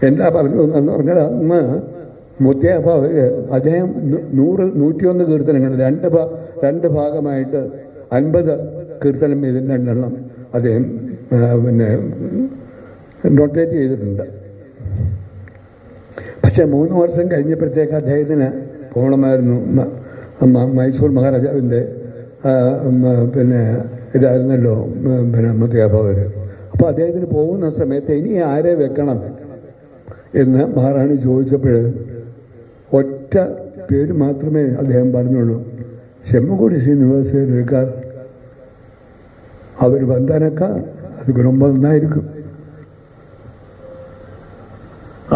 എന്താ പറഞ്ഞു എന്ന് പറഞ്ഞാൽ അന്ന് മുത്തയ്യാപ്പാവ് അദ്ദേഹം 101 കീർത്തനങ്ങൾ രണ്ട് ഭാഗമായിട്ട് 50 കീർത്തനം ഇതിൻ്റെ എണ്ണം അദ്ദേഹം പിന്നെ നോട്ടേറ്റ് ചെയ്തിട്ടുണ്ട്. പക്ഷെ 3 വർഷം കഴിഞ്ഞപ്പോഴത്തേക്ക് അദ്ദേഹത്തിന് പോകണമായിരുന്നു. മൈസൂർ മഹാരാജാവിൻ്റെ പിന്നെ ഇതായിരുന്നല്ലോ പിന്നെ മുത്തയ്യാപ്പാവർ. അപ്പോൾ അദ്ദേഹത്തിന് പോകുന്ന സമയത്ത് ഇനി ആരെ വെക്കണം എന്ന് മഹാറാണി ചോദിച്ചപ്പോൾ ഒറ്റ പേര് മാത്രമേ അദ്ദേഹം പറഞ്ഞുള്ളൂ, ചെമ്മക്കുടി ശ്രീനിവാസേക്കാർ. അവർ വந்தாനൊക്കെ അത് കുടുംബം ഒന്നായിരിക്കും.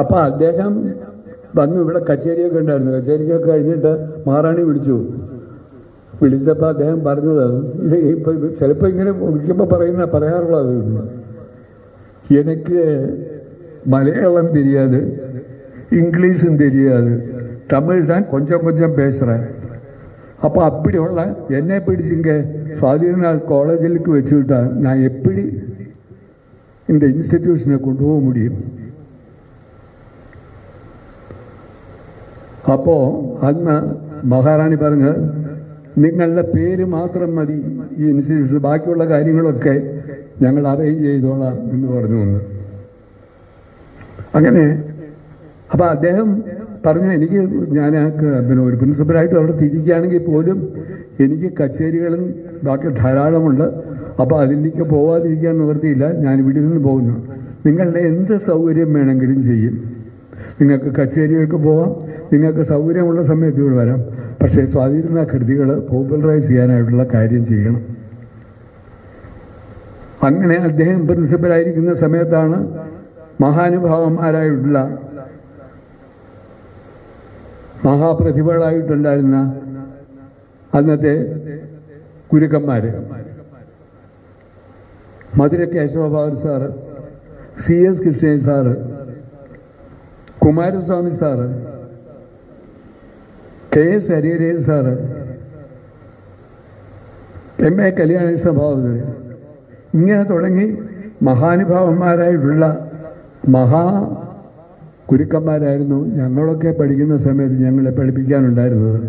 അപ്പം അദ്ദേഹം വന്നു. ഇവിടെ കച്ചേരിയൊക്കെ ഉണ്ടായിരുന്നു. കച്ചേരിയൊക്കെ കഴിഞ്ഞിട്ട് മഹാറാണി വിളിച്ചപ്പോൾ അദ്ദേഹം പറഞ്ഞത്, ഇത് ഇപ്പം ചിലപ്പോൾ ഇങ്ങനെ വിളിക്കുമ്പോൾ പറയാറുള്ളത്, എനിക്ക് മലയാളം தெரியாது, இங்கிலீஷும் தெரியாது, தமிழ் தான் கொஞ்சம் கொஞ்சம் பேசுகிறேன். அப்போ அப்படியுள்ள என்னை பிடிச்சிங்க சுவாதிநாள் காலேஜிலுக்கு வச்சுக்கிட்டா நான் எப்படி இந்த இன்ஸ்டிடியூஷனை கொண்டு போக முடியும்? അപ്പോൾ അന്ന് മഹാറാണി പറഞ്ഞ് നിങ്ങളുടെ പേര് മാത്രം മതി ഈ ഇൻസ്റ്റിറ്റ്യൂഷനിൽ, ബാക്കിയുള്ള കാര്യങ്ങളൊക്കെ ഞങ്ങൾ അറേഞ്ച് ചെയ്തോളാം എന്ന് പറഞ്ഞു വന്നു. അങ്ങനെ അപ്പോൾ അദ്ദേഹം പറഞ്ഞു, എനിക്ക് ഞാൻ പിന്നെ ഒരു പ്രിൻസിപ്പലായിട്ട് അവിടെ തിരിക്കുകയാണെങ്കിൽ പോലും എനിക്ക് കച്ചേരികളും ബാക്കി ധാരാളമുണ്ട്. അപ്പോൾ അതിലേക്ക് പോകാതിരിക്കാൻ നിവൃത്തിയില്ല. ഞാൻ ഇവിടെ നിന്ന് പോകുന്നു. നിങ്ങളുടെ എന്ത് സൗകര്യം വേണമെങ്കിലും ചെയ്യും. നിങ്ങൾക്ക് കച്ചേരികൾക്ക് പോകാം, നിങ്ങൾക്ക് സൗകര്യമുള്ള സമയത്ത് ഇവിടെ വരാം. പക്ഷേ സ്വാധീന കൃതികൾ പോപ്പുലറൈസ് ചെയ്യാനായിട്ടുള്ള കാര്യം ചെയ്യണം. അങ്ങനെ അദ്ദേഹം പ്രിൻസിപ്പലായിരിക്കുന്ന സമയത്താണ് മഹാനുഭാവന്മാരായിട്ടുള്ള മഹാപ്രതിഭകളായിട്ടുണ്ടായിരുന്ന അന്നത്തെ ഗുരുക്കന്മാർ, മധുര കേശവഭാവർ sir, CS Krishnan sir, Kumaraswamy sir, KS Hariharan sir, MA കല്യാണ സ്വഭാവർ, ഇങ്ങനെ തുടങ്ങി മഹാനുഭാവന്മാരായിട്ടുള്ള ഗുരുക്കന്മാരായിരുന്നു ഞങ്ങളൊക്കെ പഠിക്കുന്ന സമയത്ത് ഞങ്ങളെ പഠിപ്പിക്കാനുണ്ടായിരുന്നത്.